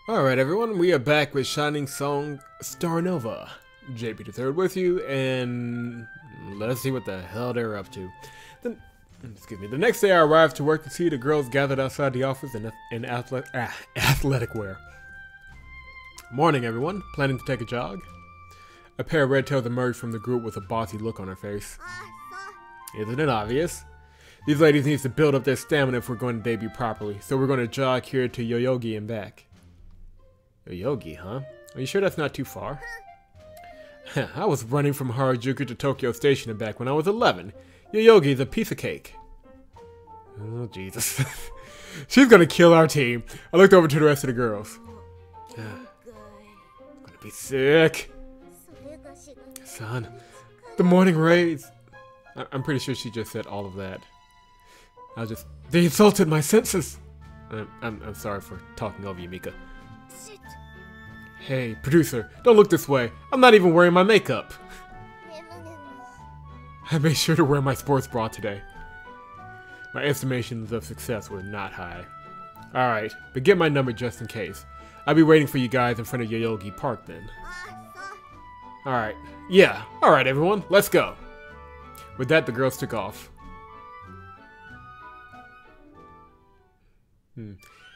Alright everyone, we are back with Shining Song Starnova. JP the Third with you, and let's see what the hell they're up to. The next day I arrived to work to see the girls gathered outside the office in athletic wear. Morning everyone, planning to take a jog? A pair of red tails emerged from the group with a bossy look on her face. Isn't it obvious? These ladies need to build up their stamina if we're going to debut properly, so we're going to jog here to Yoyogi and back. Yoyogi, huh? Are you sure that's not too far? I was running from Harajuku to Tokyo Station and back when I was 11. Yoyogi is a piece of cake. Oh, Jesus. She's gonna kill our team. I looked over to the rest of the girls. I'm gonna be sick. Son, the morning rays. I'm pretty sure she just said all of that. They insulted my senses. I'm sorry for talking over you, Mika. Hey, producer, don't look this way. I'm not even wearing my makeup. I made sure to wear my sports bra today. My estimations of success were not high. Alright, but get my number just in case. I'll be waiting for you guys in front of Yoyogi Park then. Alright, yeah, alright everyone, let's go. With that, the girls took off.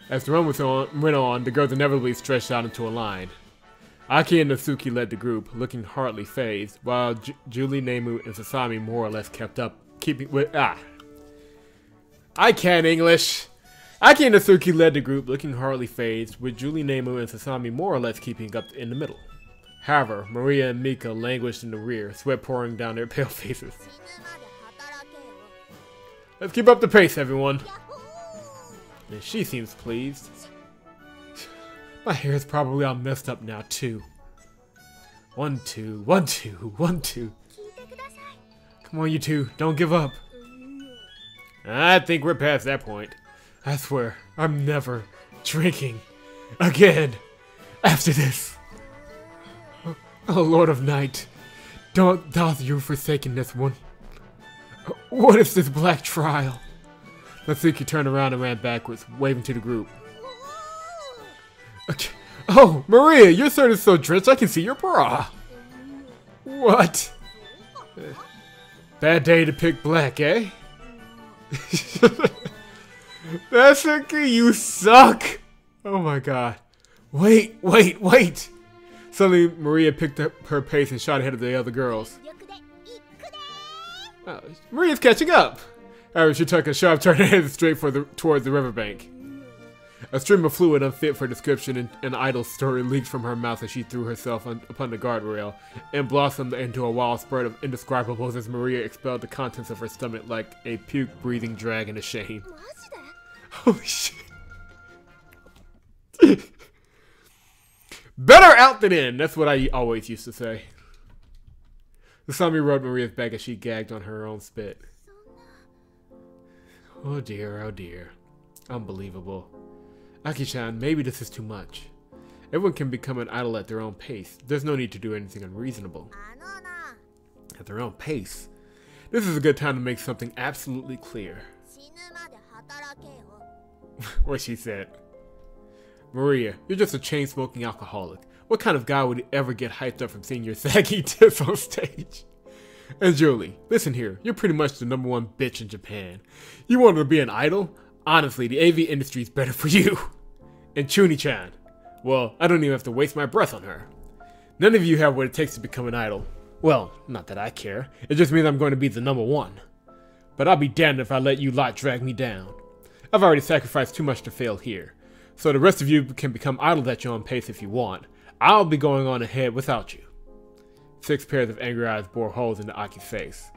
As the run went on, the girls inevitably stretched out into a line. Aki and Natsuki led the group, looking hardly phased, while Julie, Nemu, and Sasami more or less kept up, keeping with I can't English! Aki and Natsuki led the group, looking hardly phased, with Julie, Nemu, and Sasami more or less keeping up in the middle. However, Mariya and Mika languished in the rear, sweat pouring down their pale faces. Let's keep up the pace, everyone! And she seems pleased. My hair is probably all messed up now, too. 1, 2, 1, 2, 1, 2. Come on, you two, don't give up. I think we're past that point. I swear, I'm never drinking again after this. Oh, Lord of Night, doth you forsaken this one? What is this black trial? Natsuki turned around and ran backwards, waving to the group. Oh, Mariya, your shirt is so drenched I can see your bra. What? Bad day to pick black, eh? Natsuki, you suck! Oh my god. Wait! Suddenly, Mariya picked up her pace and shot ahead of the other girls. Mariya's catching up! However, she took a sharp turn and headed straight towards the riverbank. A stream of fluid unfit for description and an idle story leaked from her mouth as she threw herself upon the guardrail and blossomed into a wild spurt of indescribables as Mariya expelled the contents of her stomach like a puke-breathing dragon of shame. Holy shit. Better out than in! That's what I always used to say. Sasami rubbed Mariya's back as she gagged on her own spit. Oh dear, oh dear. Unbelievable. Aki-chan, maybe this is too much. Everyone can become an idol at their own pace. There's no need to do anything unreasonable. At their own pace? This is a good time to make something absolutely clear. What she said. Mariya, you're just a chain-smoking alcoholic. What kind of guy would ever get hyped up from seeing your saggy tits on stage? And Julie, listen here, you're pretty much the #1 bitch in Japan. You wanted to be an idol? Honestly, the AV industry is better for you. And Chuni-chan, well, I don't even have to waste my breath on her. None of you have what it takes to become an idol. Well, not that I care. It just means I'm going to be the #1. But I'll be damned if I let you lot drag me down. I've already sacrificed too much to fail here. So the rest of you can become idols at your own pace if you want. I'll be going on ahead without you. 6 pairs of angry eyes bore holes into Aki's face.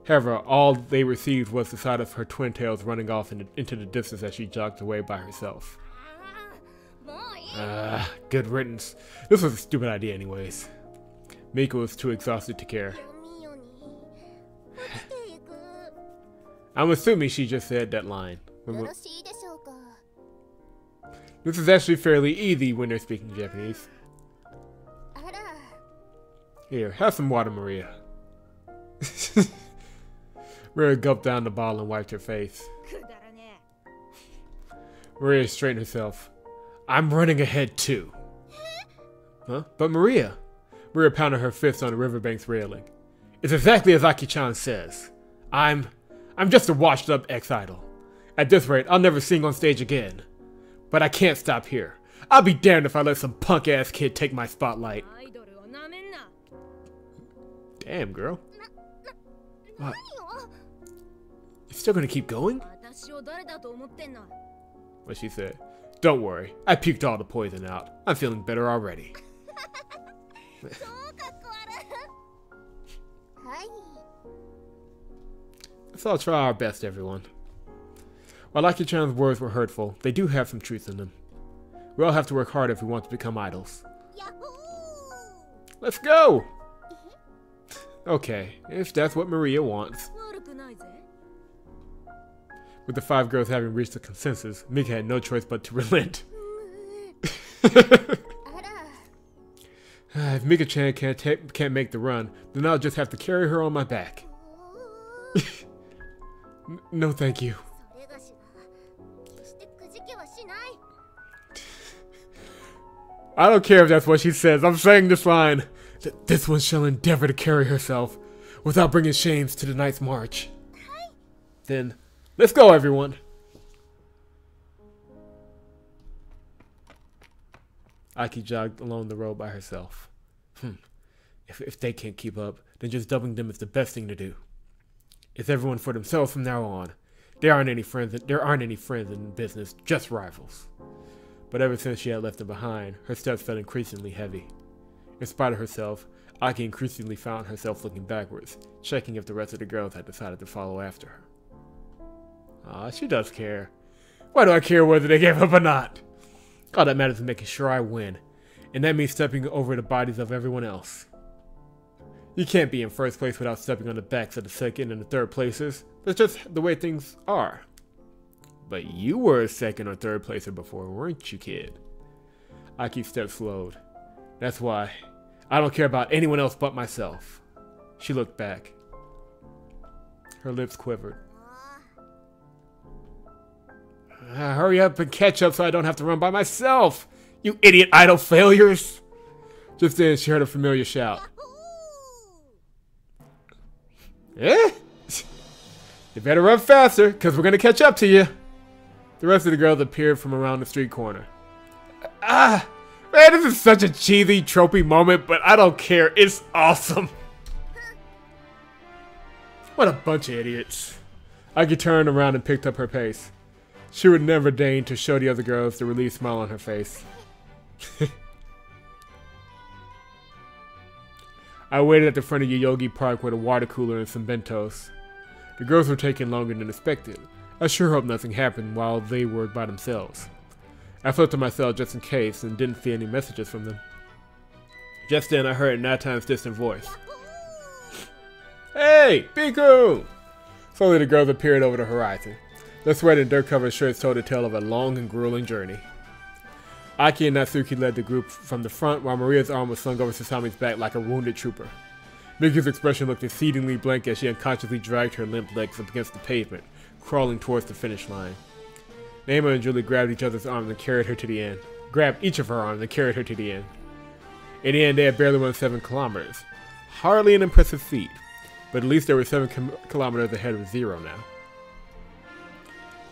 However, all they received was the sight of her twin tails running off into the distance as she jogged away by herself. Good riddance. This was a stupid idea anyways. Mika was too exhausted to care. I'm assuming she just said that line. This is actually fairly easy when they're speaking Japanese. Here, have some water, Mariya. Mariya gulped down the bottle and wiped her face. Mariya straightened herself. I'm running ahead too. Huh? But Mariya pounded her fist on the riverbank's railing. It's exactly as Aki-chan says. I'm just a washed up ex-idol. At this rate, I'll never sing on stage again. But I can't stop here. I'll be damned if I let some punk ass kid take my spotlight. Damn, girl. What? You still gonna keep going? What she said. Don't worry, I puked all the poison out. I'm feeling better already. Let's all try our best, everyone. While Aki-chan's words were hurtful, they do have some truth in them. We all have to work hard if we want to become idols. Let's go! Okay, if that's what Mariya wants. With the 5 girls having reached a consensus, Mika had no choice but to relent. If Mika-chan can't make the run, then I'll just have to carry her on my back. No, thank you. I don't care if that's what she says. I'm saying this line. This one shall endeavor to carry herself without bringing shames to the night's march. Then, let's go, everyone. Aki jogged along the road by herself. If they can't keep up, then just dubbing them is the best thing to do. It's everyone for themselves from now on. There aren't any friends in business, just rivals. But ever since she had left them behind, her steps felt increasingly heavy. In spite of herself, Aki increasingly found herself looking backwards, checking if the rest of the girls had decided to follow after her. Aw, she does care. Why do I care whether they gave up or not? All that matters is making sure I win, and that means stepping over the bodies of everyone else. You can't be in first place without stepping on the backs of the second and the third places. That's just the way things are. But you were a second or third placer before, weren't you, kid? Aki's steps slowed. That's why I don't care about anyone else but myself. She looked back. Her lips quivered. Hurry up and catch up so I don't have to run by myself, you idiot idol failures! Just then she heard a familiar shout. Eh? You better run faster, because we're going to catch up to you. The rest of the girls appeared from around the street corner. Man, this is such a cheesy, tropey moment, but I don't care. It's awesome. What a bunch of idiots. Aki turned around and picked up her pace. She would never deign to show the other girls the relieved smile on her face. I waited at the front of Yoyogi Park with a water cooler and some bentos. The girls were taking longer than expected. I sure hope nothing happened while they were by themselves. I flipped to myself just in case and didn't see any messages from them. Just then I heard Natime's distant voice. Hey, Biku! Slowly the girls appeared over the horizon. Their sweat and dirt-covered shirts told the tale of a long and grueling journey. Aki and Natsuki led the group from the front while Mariya's arm was slung over Sasami's back like a wounded trooper. Miku's expression looked exceedingly blank as she unconsciously dragged her limp legs up against the pavement, crawling towards the finish line. Neima and Julie grabbed each other's arms and carried her to the end. Grabbed each of her arms and carried her to the end. In the end, they had barely run 7 kilometers. Hardly an impressive feat, but at least they were 7 kilometers ahead of 0 now.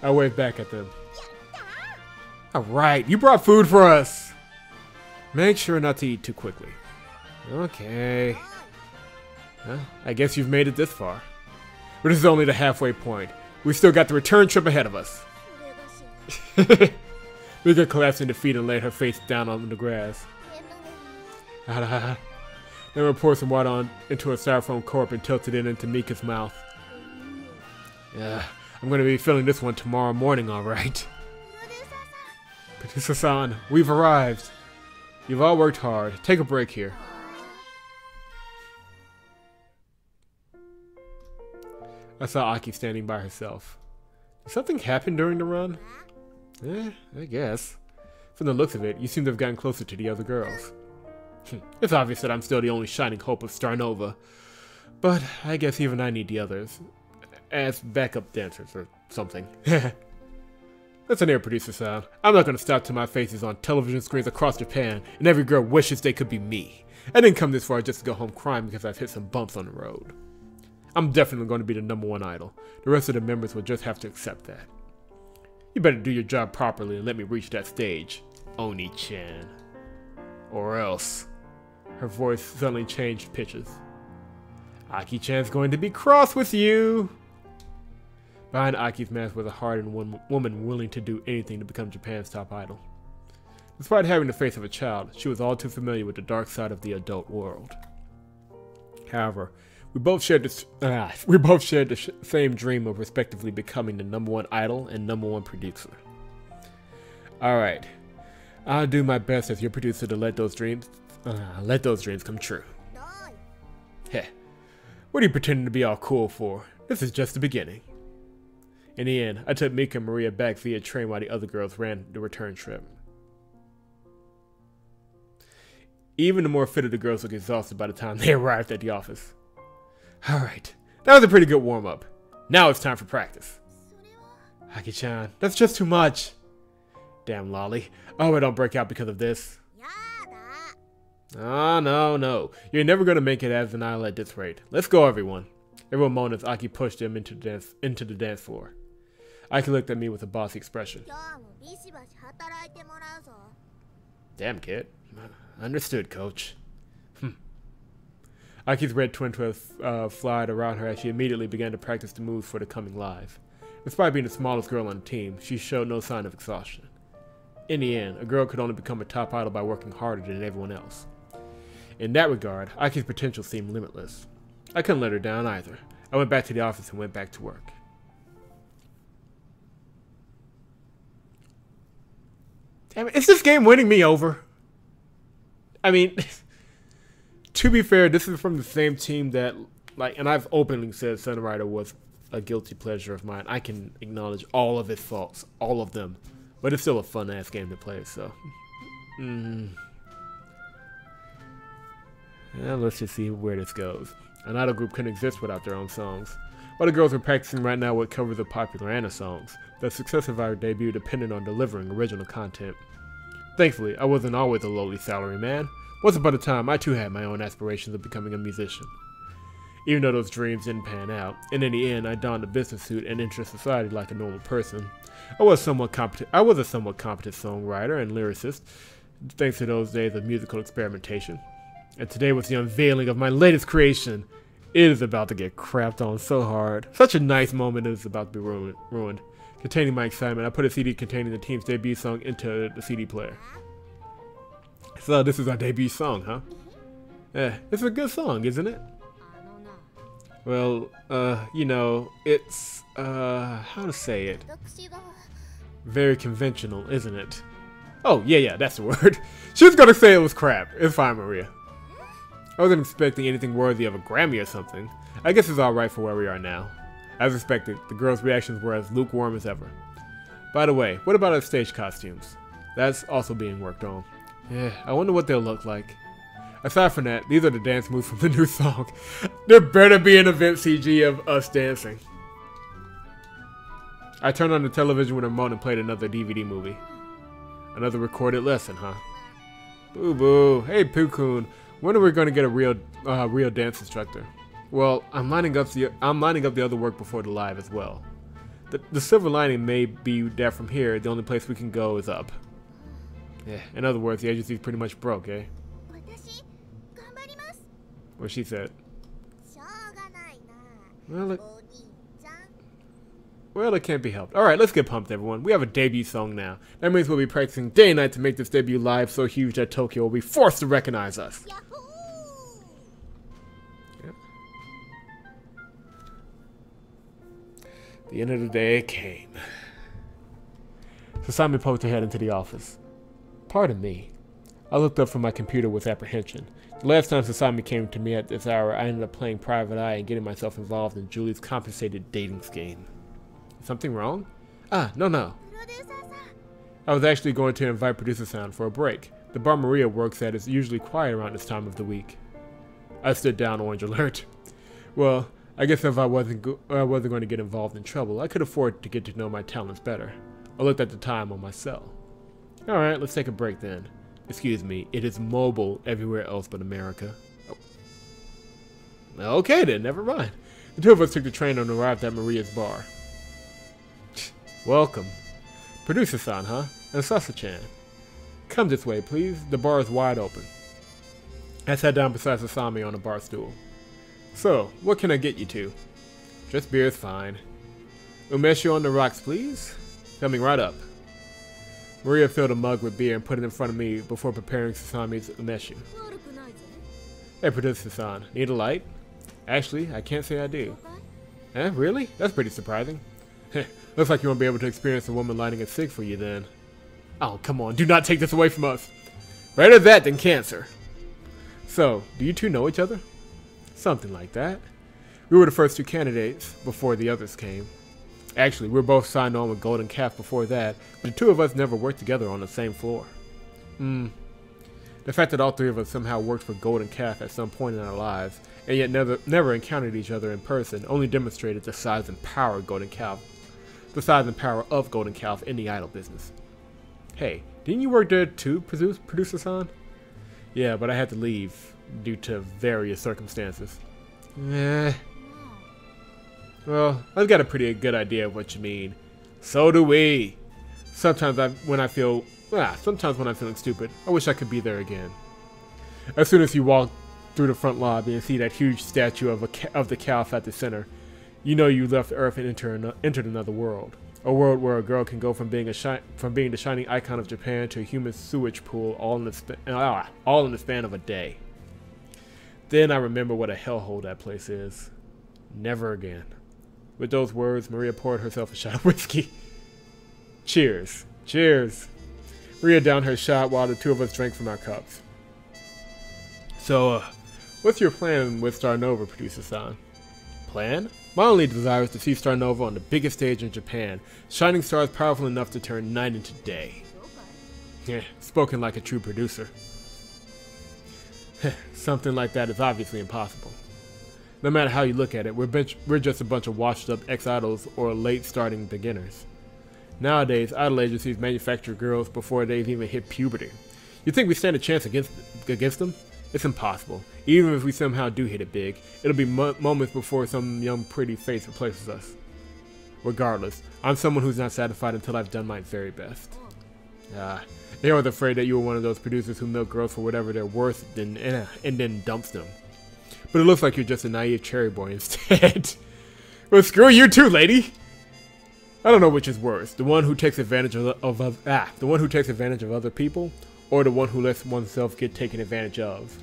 I waved back at them. Alright, you brought food for us! Make sure not to eat too quickly. Okay. Well, I guess you've made it this far. But this is only the halfway point. We've still got the return trip ahead of us. Mika collapsed in defeat and laid her face down on the grass. Then we poured some water into a styrofoam cup and tilted it into Mika's mouth. Yeah, I'm going to be feeling this one tomorrow morning, alright. Producer-san, we've arrived. You've all worked hard. Take a break here. I saw Aki standing by herself. Did something happen during the run? I guess. From the looks of it, you seem to have gotten closer to the other girls. It's obvious that I'm still the only shining hope of Starnova, but I guess even I need the others as backup dancers or something. That's an air producer sound. I'm not gonna stop till my face is on television screens across Japan and every girl wishes they could be me. I didn't come this far just to go home crying because I've hit some bumps on the road. I'm definitely going to be the #1 idol. The rest of the members will just have to accept that. You better do your job properly and let me reach that stage, Oni-chan. Or else. Her voice suddenly changed pitches. Aki-chan's going to be cross with you. Behind Aki's mask was a hardened woman willing to do anything to become Japan's top idol. Despite having the face of a child, she was all too familiar with the dark side of the adult world. However, we both shared the same dream of respectively becoming the #1 idol and #1 producer. Alright, I'll do my best as your producer to let those dreams come true. Heh, what are you pretending to be all cool for? This is just the beginning. In the end, I took Mika and Mariya back via train while the other girls ran the return trip. Even the more fitted the girls looked exhausted by the time they arrived at the office. Alright, that was a pretty good warm-up. Now it's time for practice. Aki-chan, that's just too much. Damn lolly. Oh, I don't break out because of this. Ah, no. You're never gonna make it as an idol at this rate. Let's go, everyone. Everyone moaned as Aki pushed him into the dance floor. Aki looked at me with a bossy expression. Damn, kid. Understood, coach. Aki's red twin flied around her as she immediately began to practice the moves for the coming live. Despite being the smallest girl on the team, she showed no sign of exhaustion. In the end, a girl could only become a top idol by working harder than everyone else. In that regard, Aki's potential seemed limitless. I couldn't let her down either. I went back to the office and went back to work. Damn it, is this game winning me over? I mean, to be fair, this is from the same team that, and I've openly said Sunrider was a guilty pleasure of mine. I can acknowledge all of its faults, all of them. But it's still a fun-ass game to play, so. Well, let's just see where this goes. An idol group couldn't exist without their own songs. While the girls were practicing right now would cover the popular Anna songs, the success of our debut depended on delivering original content. Thankfully, I wasn't always a lowly salary man. Once upon a time, I too had my own aspirations of becoming a musician. Even though those dreams didn't pan out, and in the end I donned a business suit and entered society like a normal person. I was a somewhat competent songwriter and lyricist, thanks to those days of musical experimentation. And today was the unveiling of my latest creation. It is about to get crapped on so hard. Such a nice moment is about to be ruined. Containing my excitement, I put a CD containing the team's debut song into the CD player. So this is our debut song, huh? It's a good song, isn't it? Well, you know, it's, how to say it? Very conventional, isn't it? Oh, yeah, that's the word. She was gonna say it was crap. It's fine, Mariya. I wasn't expecting anything worthy of a Grammy or something. I guess it's alright for where we are now. As expected, the girls' reactions were as lukewarm as ever. By the way, what about our stage costumes? That's also being worked on. Yeah, I wonder what they'll look like. Aside from that, these are the dance moves from the new song. There better be an event CG of us dancing. I turned on the television with a remote and played another DVD movie. Another recorded lesson, huh? Boo boo. Hey Poo-kun, when are we going to get a real dance instructor? Well, I'm lining up the other work before the live as well. The silver lining may be that from here, the only place we can go is up. Yeah, in other words, the agency's pretty much broke, eh? What she said. Well, it can't be helped. Alright, let's get pumped, everyone. We have a debut song now. That means we'll be practicing day and night to make this debut live so huge that Tokyo will be forced to recognize us. Yep. The end of the day came. Sasami poked her head into the office. Pardon me. I looked up from my computer with apprehension. The last time Sasami came to me at this hour, I ended up playing Private Eye and getting myself involved in Julie's compensated dating scheme. Something wrong? Ah, no. I was actually going to invite Producer Sound for a break. The bar Mariya works at is usually quiet around this time of the week. I stood down, orange alert. Well, I guess if I wasn't going to get involved in trouble, I could afford to get to know my talents better. I looked at the time on my cell. Alright, let's take a break then. Excuse me, it is mobile everywhere else but America. Oh. Okay then, never mind. The two of us took the train and arrived at Mariya's bar. Welcome. Producer-san, huh? And Sasa-chan. Come this way, please. The bar is wide open. I sat down beside Sasami on a bar stool. So, what can I get you to? Just beer is fine. Umeshu on the rocks, please. Coming right up. Mariya filled a mug with beer and put it in front of me before preparing Sasami's umeshu. Hey, Producer-san, need a light? Actually, I can't say I do. Eh, really? That's pretty surprising. Looks like you won't be able to experience a woman lighting a cig for you then. Oh, come on, do not take this away from us. Better that than cancer. So, do you two know each other? Something like that. We were the first two candidates before the others came. Actually, we were both signed on with Golden Calf before that, but the two of us never worked together on the same floor. The fact that all three of us somehow worked for Golden Calf at some point in our lives, and yet never encountered each other in person, only demonstrated the size and power of Golden Calf. The size and power of Golden Calf in the idol business. Hey, didn't you work there too, Producer-san? Yeah, but I had to leave due to various circumstances. Well, I've got a pretty good idea of what you mean. So do we. Sometimes when I'm feeling stupid, I wish I could be there again. As soon as you walk through the front lobby and see that huge statue of the calf at the center, you know you left Earth and entered another world. A world where a girl can go from being the shining icon of Japan to a human sewage pool all in the span of a day. Then I remember what a hellhole that place is. Never again. With those words, Mariya poured herself a shot of whiskey. Cheers. Cheers. Mariya downed her shot while the two of us drank from our cups. So, what's your plan with Starnova, Producer-san? Plan? My only desire is to see Starnova on the biggest stage in Japan, shining stars powerful enough to turn night into day. Yeah, spoken like a true producer. Something like that is obviously impossible. No matter how you look at it, we're just a bunch of washed-up ex-idols or late-starting beginners. Nowadays, idol agencies manufacture girls before they've even hit puberty. You think we stand a chance against them? It's impossible. Even if we somehow do hit it big, it'll be moments before some young pretty face replaces us. Regardless, I'm someone who's not satisfied until I've done my very best. They were afraid that you were one of those producers who milk girls for whatever they're worth and then dumps them. But it looks like you're just a naive cherry boy instead. Well, screw you too, lady! I don't know which is worse, the one who takes advantage of other people, or the one who lets oneself get taken advantage of.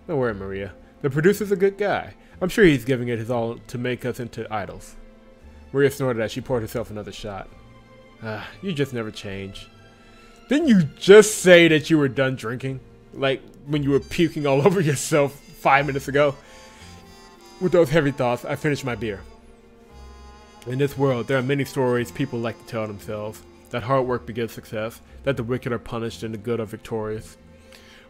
Don't worry, Mariya. The producer's a good guy. I'm sure he's giving it his all to make us into idols. Mariya snorted as she poured herself another shot. You just never change. Didn't you just say that you were done drinking? Like when you were puking all over yourself 5 minutes ago? With those heavy thoughts, I finished my beer. In this world, there are many stories people like to tell themselves. That hard work begets success, that the wicked are punished and the good are victorious.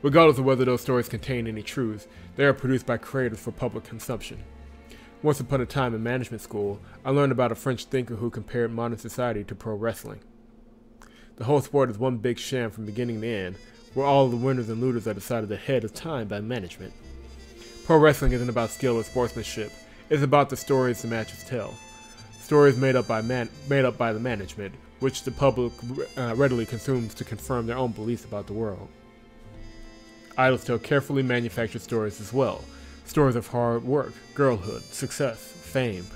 Regardless of whether those stories contain any truth, they are produced by creators for public consumption. Once upon a time in management school, I learned about a French thinker who compared modern society to pro wrestling. The whole sport is one big sham from beginning to end, where all the winners and losers are decided ahead of time by management. Pro wrestling isn't about skill or sportsmanship, it's about the stories the matches tell. Stories made up by the management, which the public readily consumes to confirm their own beliefs about the world. Idols tell carefully manufactured stories as well. Stories of hard work, girlhood, success, fame.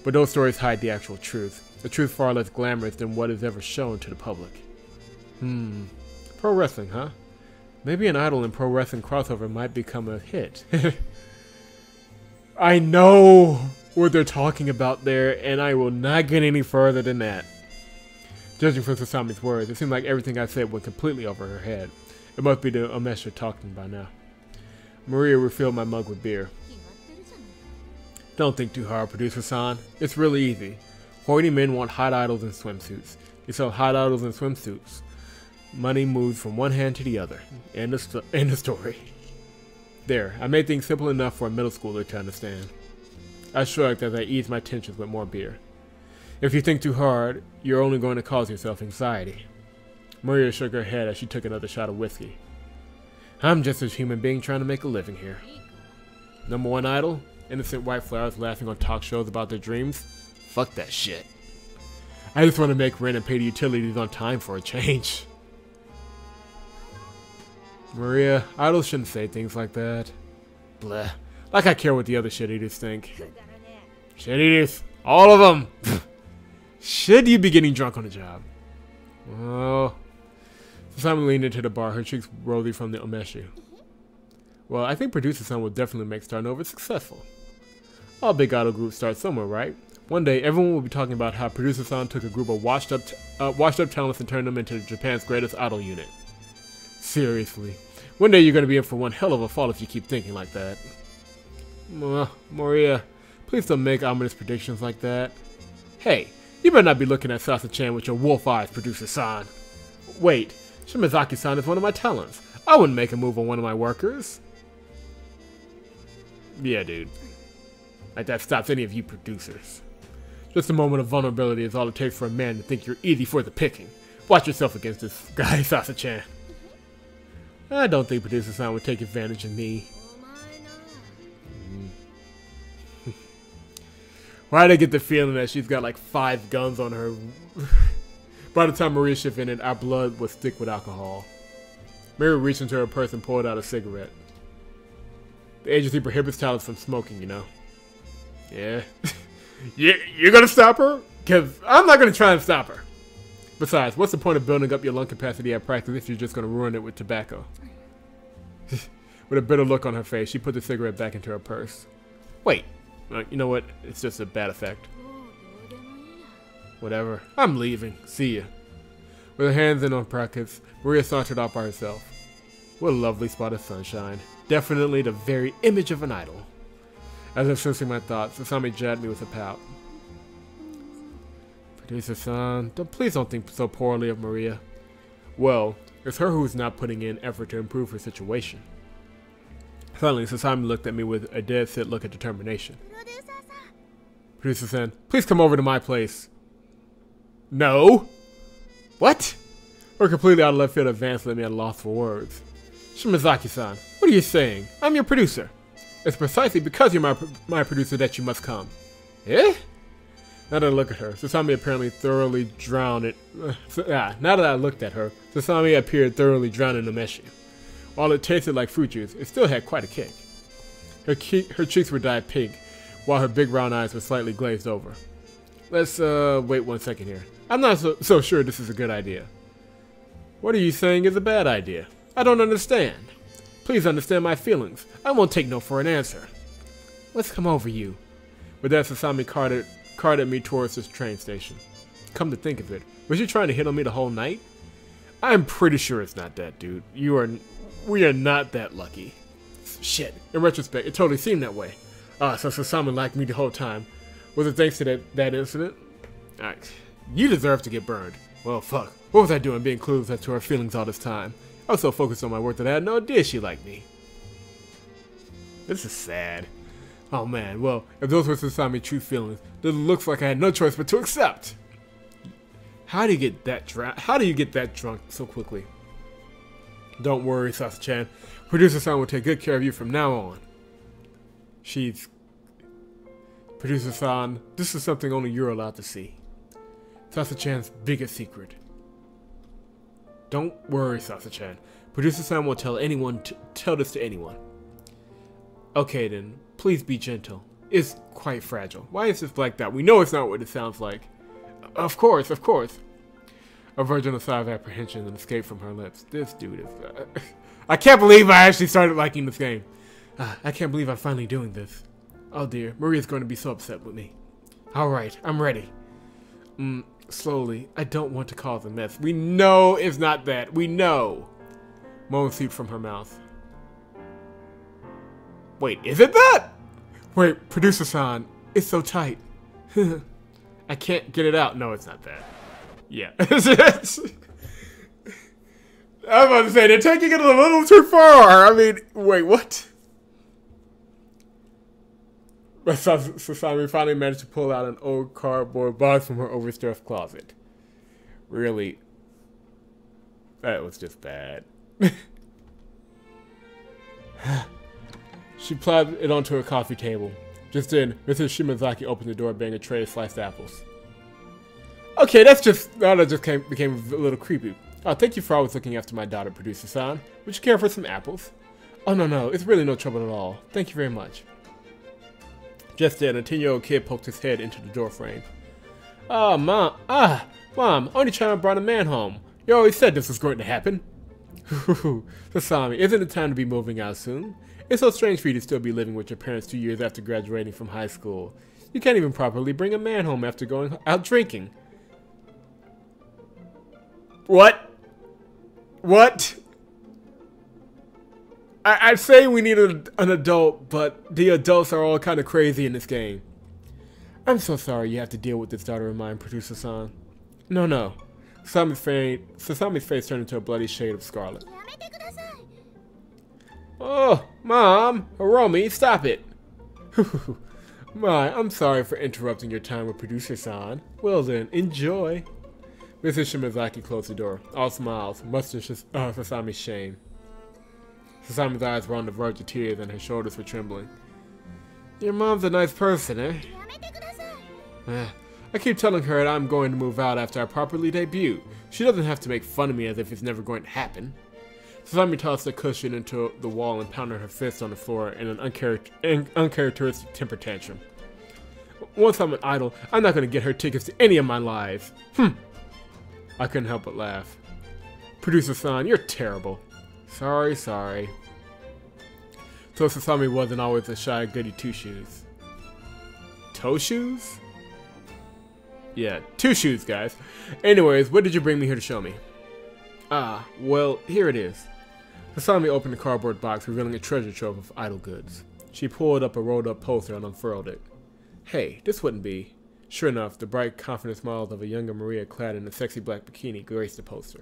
But those stories hide the actual truth. A truth far less glamorous than what is ever shown to the public. Pro wrestling, huh? Maybe an idol and pro wrestling crossover might become a hit. I know what they're talking about there, and I will not get any further than that. Judging from Sasami's words, it seemed like everything I said went completely over her head. It must be the Umeshu talking by now. Mariya refilled my mug with beer. Don't think too hard, Producer-san. It's really easy. Hoity men want hot idols and swimsuits. You sell hot idols and swimsuits. Money moves from one hand to the other. End of story. There, I made things simple enough for a middle schooler to understand. I shrugged as I eased my tensions with more beer. If you think too hard, you're only going to cause yourself anxiety. Mariya shook her head as she took another shot of whiskey. I'm just a human being trying to make a living here. Number one idol? Innocent white flowers laughing on talk shows about their dreams? Fuck that shit. I just want to make rent and pay the utilities on time for a change. Mariya, idols shouldn't say things like that. Bleh. Like I care what the other shit-eaters think. Shit-eaters. All of them. Should you be getting drunk on the job? Oh. Simon leaned into the bar, her cheeks rosy from the umeshu. Well, I think Producer Son will definitely make Starnova successful. All big idol groups start somewhere, right? One day, everyone will be talking about how Producer Son took a group of washed up talents and turned them into Japan's greatest idol unit. Seriously. One day you're going to be in for one hell of a fall if you keep thinking like that. Mariya, please don't make ominous predictions like that. Hey, you better not be looking at Sasa-chan with your wolf eyes, Producer San. Wait, Shimazaki-san is one of my talents. I wouldn't make a move on one of my workers. Yeah, dude. Like that stops any of you producers. Just a moment of vulnerability is all it takes for a man to think you're easy for the picking. Watch yourself against this guy, Sasa-chan. I don't think Producer San would take advantage of me. Why did I get the feeling that she's got like 5 guns on her? By the time Mariya shift in it, our blood was thick with alcohol. Mariya reached into her purse and pulled out a cigarette. The agency prohibits talents from smoking, you know. Yeah. You're gonna stop her? Because I'm not gonna try and stop her. Besides, what's the point of building up your lung capacity at practice if you're just gonna ruin it with tobacco? With a bitter look on her face, she put the cigarette back into her purse. Wait. You know what? It's just a bad effect. Whatever. I'm leaving. See ya. With her hands in her pockets, Mariya sauntered off by herself. What a lovely spot of sunshine. Definitely the very image of an idol. As if sensing my thoughts, Sasami jabbed me with a pout. Producer-san, please don't think so poorly of Mariya. Well, it's her who's not putting in effort to improve her situation. Suddenly, Sasami looked at me with a dead-set look of determination. Producer-san, please come over to my place. No! What? Her completely out of left field advance left me at a loss for words. Shimazaki-san, what are you saying? I'm your producer. It's precisely because you're my producer that you must come. Eh? Now that I look at her, Sasami apparently thoroughly drowned it. Now that I looked at her, Sasami appeared thoroughly drowned in the meshu. While it tasted like fruit juice, it still had quite a kick. Her cheeks were dyed pink, while her big round eyes were slightly glazed over. Let's wait 1 second here. I'm not so sure this is a good idea. What are you saying is a bad idea? I don't understand. Please understand my feelings. I won't take no for an answer. Let's come over, you. With that, Sasami carted me towards this train station. Come to think of it, was you trying to hit on me the whole night? I'm pretty sure it's not that, dude. We are not that lucky. Shit. In retrospect, it totally seemed that way. So Sasami liked me the whole time. Was it thanks to that incident? Alright. You deserve to get burned. Well, fuck. What was I doing being clueless as to her feelings all this time? I was so focused on my work that I had no idea she liked me. This is sad. Oh man, well, if those were Sasami's true feelings, then it looks like I had no choice but to accept. How do you get that drunk so quickly? Don't worry, Sasa-chan. Producer-san will take good care of you from now on. Producer-san, this is something only you're allowed to see. Sasa-chan's biggest secret. Don't worry, Sasa-chan. Producer-san won't tell this to anyone. Okay then, please be gentle. It's quite fragile. Why is this blacked out? We know it's not what it sounds like. Of course, of course. A virginal sigh of apprehension and escaped from her lips. This dude is... I can't believe I actually started liking this game. I can't believe I'm finally doing this. Oh dear, Mariya's going to be so upset with me. Alright, I'm ready. Slowly. I don't want to cause a mess. We know it's not that. We know. Moan seeped from her mouth. Wait, is it that? Wait, Producer-san, it's so tight. I can't get it out. No, it's not that. Yeah. I was about to say, they're taking it a little too far. I mean, wait, what? But Sasami finally managed to pull out an old cardboard box from her overstuffed closet. Really, that was just bad. She plopped it onto her coffee table. Just then, Mrs. Shimazaki opened the door bearing a tray of sliced apples. Okay, that just became a little creepy. Oh, thank you for always looking after my daughter, Producer-san. Would you care for some apples? Oh, no, it's really no trouble at all. Thank you very much. Just then, a 10-year-old kid poked his head into the doorframe. Oh, Mom, only child brought a man home. You always said this was going to happen. Sasami, isn't it time to be moving out soon? It's so strange for you to still be living with your parents 2 years after graduating from high school. You can't even properly bring a man home after going out drinking. What? I'd say we need an adult, but the adults are all kind of crazy in this game. I'm so sorry you have to deal with this daughter of mine, Producer-san. No. Sasami's face turned into a bloody shade of scarlet. Oh, Mom! Hiromi, stop it! I'm sorry for interrupting your time with Producer-san. Well then, enjoy. Mrs. Shimazaki closed the door, all smiles, much to Sasami's shame. Sasami's eyes were on the verge of tears and her shoulders were trembling. Your mom's a nice person, eh? I keep telling her that I'm going to move out after I properly debut. She doesn't have to make fun of me as if it's never going to happen. Sasami tossed a cushion into the wall and pounded her fist on the floor in an uncharacteristic temper tantrum. Once I'm an idol, I'm not going to get her tickets to any of my lives. I couldn't help but laugh. Producer-san, you're terrible. Sorry. So Sasami wasn't always a shy goody two-shoes. Toe shoes? Yeah, two shoes, guys. Anyways, what did you bring me here to show me? Ah, well, here it is. Sasami opened the cardboard box, revealing a treasure trove of idol goods. She pulled up a rolled-up poster and unfurled it. Hey, this wouldn't be. Sure enough, the bright, confident smiles of a younger Mariya clad in a sexy black bikini graced the poster.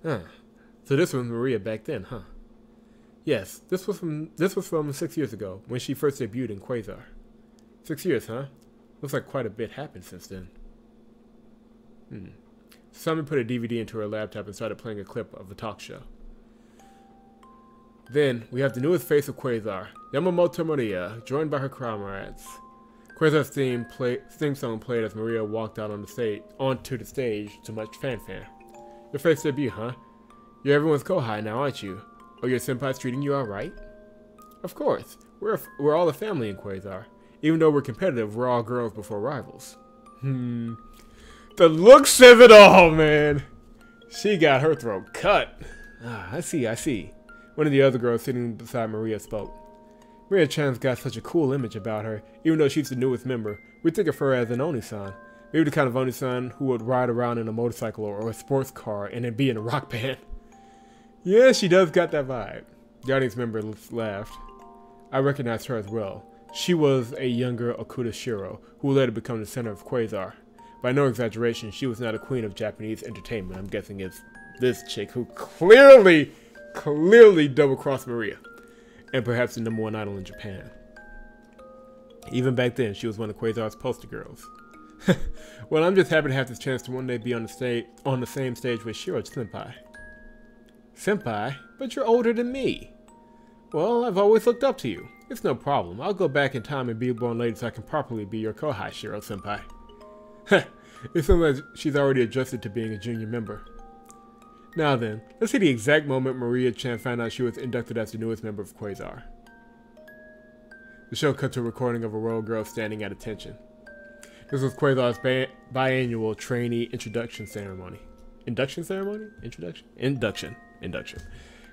So this was Mariya back then, huh? Yes, this was from 6 years ago, when she first debuted in Quasar. 6 years, huh? Looks like quite a bit happened since then. Sasami put a DVD into her laptop and started playing a clip of a talk show. Then, we have the newest face of Quasar, Yamamoto Mariya, joined by her comrades. Quasar's theme song played as Mariya walked out onto the stage to much fanfare. Your first debut, huh? You're everyone's kohai now, aren't you? Oh, your senpai's treating you alright? Of course. We're all a family in Quasar. Even though we're competitive, we're all girls before rivals. The look says it all, man. She got her throat cut. I see. One of the other girls sitting beside Mariya spoke. Mariya-chan's got such a cool image about her. Even though she's the newest member, we think of her as an Oni-san. Maybe the kind of Oni-san who would ride around in a motorcycle or a sports car and then be in a rock band. Yeah, she does got that vibe. The audience member laughed. I recognized her as well. She was a younger Okuda Shiro, who would later become the center of Quasar. By no exaggeration, she was not a queen of Japanese entertainment. I'm guessing it's this chick who clearly double-crossed Mariya. And perhaps the #1 idol in Japan. Even back then, she was one of Quasar's poster girls. Well, I'm just happy to have this chance to one day be on the same stage with Shiro-senpai. Senpai? But you're older than me. Well, I've always looked up to you. It's no problem. I'll go back in time and be born later so I can properly be your kohai, Shiro-senpai. It seems like she's already adjusted to being a junior member. Now then, let's see the exact moment Mariya-chan found out she was inducted as the newest member of Quasar. The show cut to a recording of a royal girl standing at attention. This was Quasar's biannual trainee introduction ceremony. Induction ceremony? Introduction? Induction.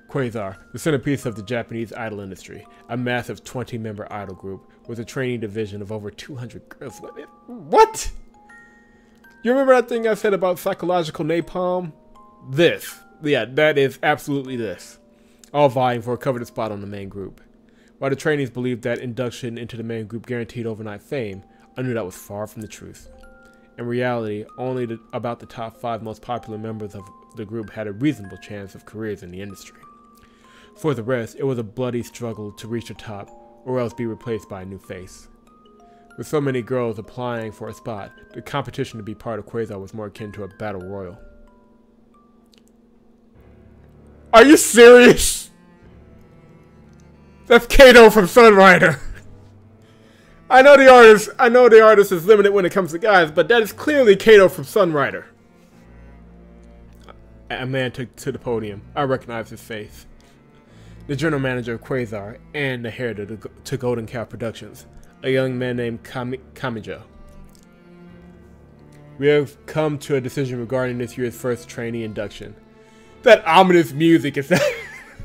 Quasar, the centerpiece of the Japanese idol industry, a massive 20-member idol group with a trainee division of over 200 girls. What? You remember that thing I said about psychological napalm? This. Yeah, that is absolutely this. All vying for a coveted spot on the main group. While the trainees believed that induction into the main group guaranteed overnight fame, I knew that was far from the truth. In reality, only about the top 5 most popular members of the group had a reasonable chance of careers in the industry. For the rest, it was a bloody struggle to reach the top, or else be replaced by a new face. With so many girls applying for a spot, the competition to be part of Quasar was more akin to a battle royal. Are you serious? That's Kato from Sunrider. I know the artist is limited when it comes to guys, but that is clearly Kato from Sunrider. A man took to the podium. I recognized his face. The general manager of Quasar and the heir to Golden Calf Productions, a young man named Kamijo. We have come to a decision regarding this year's first trainee induction. That ominous music is not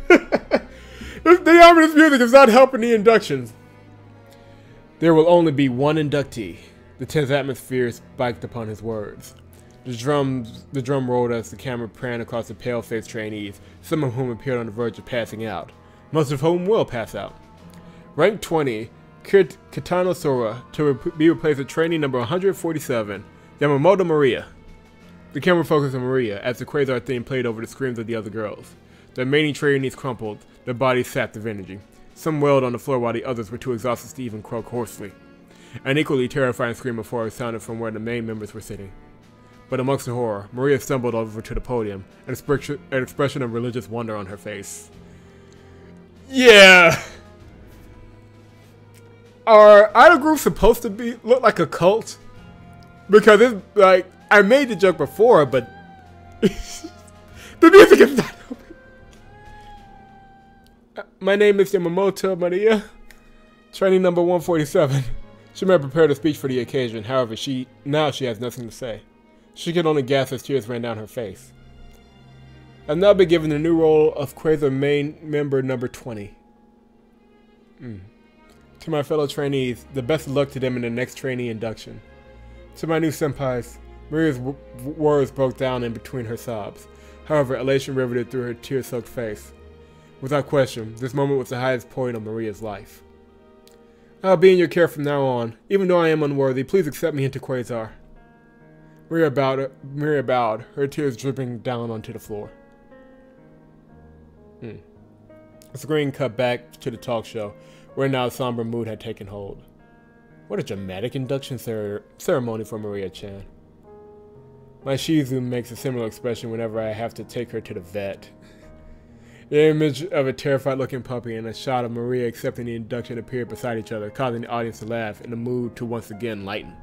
the ominous music is not helping the inductions. There will only be one inductee. The tense atmosphere spiked upon his words. The drum rolled as the camera panned across the pale-faced trainees, some of whom appeared on the verge of passing out, most of whom will pass out. Rank 20, Kitano Sora, to be replaced with trainee number 147, Yamamoto Mariya. The camera focused on Mariya as the Quasar theme played over the screams of the other girls. The remaining trainees crumpled, their bodies sapped of energy. Some wailed on the floor while the others were too exhausted to even croak hoarsely. An equally terrifying scream of horror sounded from where the main members were sitting. But amongst the horror, Mariya stumbled over to the podium, an expression of religious wonder on her face. Yeah! Are idol groups supposed to look like a cult? Because it's like, I made the joke before, but the music is not helping. My name is Yamamoto Mariya, training number 147. She may have prepared a speech for the occasion, however, now she has nothing to say. She could only gasp as tears ran down her face. I've now been given the new role of Quasar main member number 20. To my fellow trainees, the best of luck to them in the next trainee induction. To my new senpais, Mariya's words broke down in between her sobs. However, elation riveted through her tear-soaked face. Without question, this moment was the highest point of Mariya's life. I'll be in your care from now on. Even though I am unworthy, please accept me into Quasar. Mariya bowed, her tears dripping down onto the floor. The screen cut back to the talk show, where now a somber mood had taken hold. What a dramatic induction ceremony for Mariya-chan. My Shizu makes a similar expression whenever I have to take her to the vet. The image of a terrified-looking puppy and a shot of Mariya accepting the induction appeared beside each other, causing the audience to laugh and the mood to once again lighten.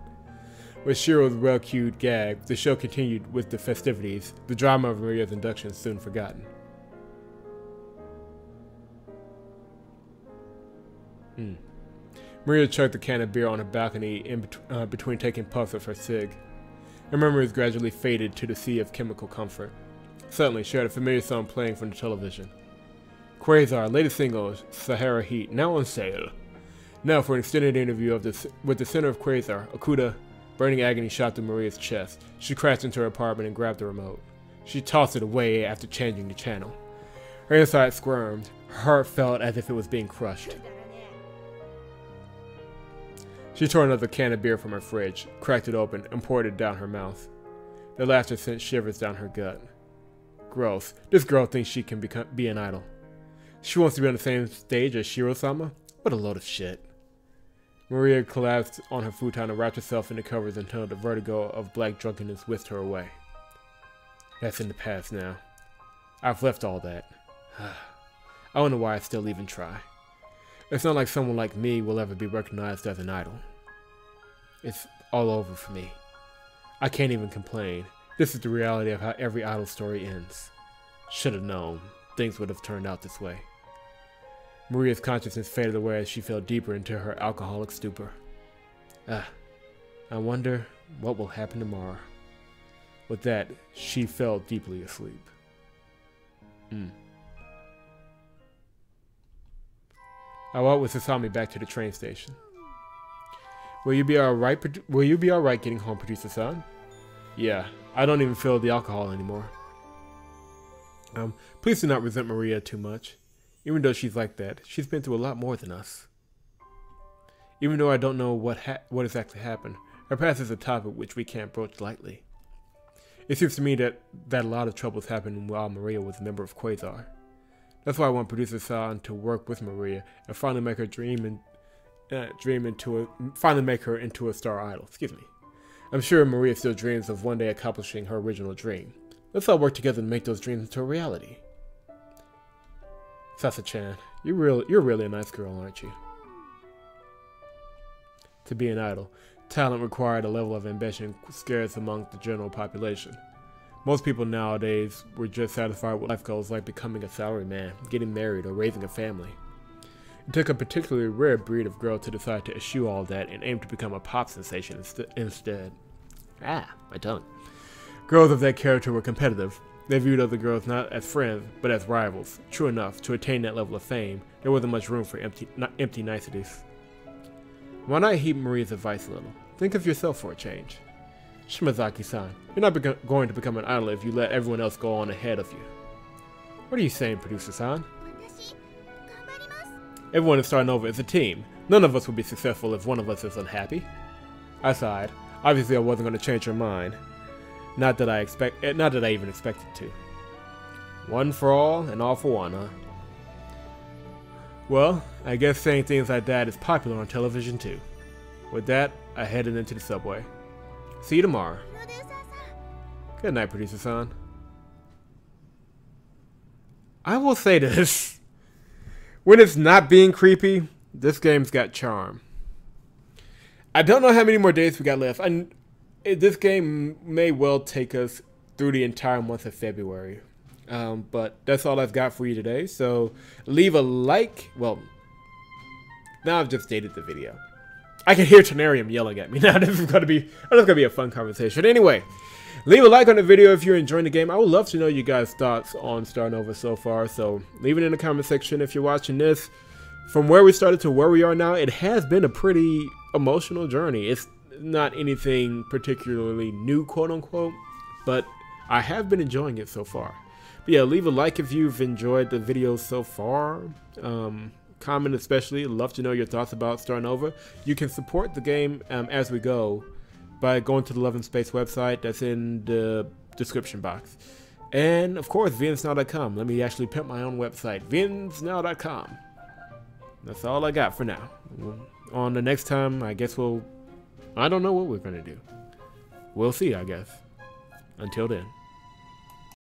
With Shiro's well-cued gag, the show continued with the festivities, the drama of Mariya's induction soon forgotten. Mariya chugged the can of beer on her balcony in between taking puffs of her cig. Her memories gradually faded to the sea of chemical comfort. Suddenly, she heard a familiar song playing from the television. Quasar, latest single, Sahara Heat, now on sale. Now for an extended interview with the center of Quasar, Okuda. Burning agony shot through Mariya's chest. She crashed into her apartment and grabbed the remote. She tossed it away after changing the channel. Her inside squirmed. Her heart felt as if it was being crushed. She tore another can of beer from her fridge, cracked it open, and poured it down her mouth. The laughter sent shivers down her gut. Gross. This girl thinks she can be an idol. She wants to be on the same stage as Shiro-sama? What a load of shit. Mariya collapsed on her futon and wrapped herself in the covers until the vertigo of black drunkenness whisked her away. That's in the past now. I've left all that. I wonder why I still even try. It's not like someone like me will ever be recognized as an idol. It's all over for me. I can't even complain. This is the reality of how every idol story ends. Should have known. Things would have turned out this way. Mariya's consciousness faded away as she fell deeper into her alcoholic stupor. I wonder what will happen tomorrow. With that, she fell deeply asleep. I walked with Sasami back to the train station. Will you be alright getting home, producer-san? Yeah, I don't even feel the alcohol anymore. Please do not resent Mariya too much. Even though she's like that, she's been through a lot more than us. Even though I don't know what exactly happened, her past is a topic which we can't broach lightly. It seems to me that a lot of troubles happened while Mariya was a member of Quasar. That's why I want producer-san to work with Mariya and finally make her dream finally make her into a star idol. Excuse me. I'm sure Mariya still dreams of one day accomplishing her original dream. Let's all work together to make those dreams into a reality. Sasa-chan, you're really a nice girl, aren't you? To be an idol, talent required a level of ambition scarce among the general population. Most people nowadays were just satisfied with life goals like becoming a salaryman, getting married, or raising a family. It took a particularly rare breed of girl to decide to eschew all that and aim to become a pop sensation instead. Ah, my tongue. Girls of that character were competitive. They viewed other girls not as friends, but as rivals. True enough, to attain that level of fame, there wasn't much room for empty niceties. Why not heed Mariya's advice a little? Think of yourself for a change. Shimazaki-san, you're not going to become an idol if you let everyone else go on ahead of you. What are you saying, Producer-san? Everyone in Starnova is a team. None of us will be successful if one of us is unhappy. I sighed. Obviously, I wasn't going to change her mind. Not that I even expected to. One for all, and all for one, huh? Well, I guess saying things like that is popular on television too. With that, I headed into the subway. See you tomorrow. Good night, Producer-san. I will say this. When it's not being creepy, this game's got charm. I don't know how many more days we got left. This game may well take us through the entire month of February. But that's all I've got for you today. So leave a like. Well, now I've just dated the video. I can hear Tenarium yelling at me. Now this is gonna be a fun conversation. Anyway, leave a like on the video if you're enjoying the game. I would love to know you guys' thoughts on Starnova so far. So leave it in the comment section if you're watching this. From where we started to where we are now, it has been a pretty emotional journey. It's not anything particularly new, quote unquote, but I have been enjoying it so far. But yeah, leave a like if you've enjoyed the video so far. Comment especially. Love to know your thoughts about Starnova. You can support the game as we go by going to the Love and Space website that's in the description box. And of course, VNsnow.com. Let me actually pimp my own website, VNsnow.com. That's all I got for now. On the next time, I guess I don't know what we're going to do. We'll see, I guess. Until then.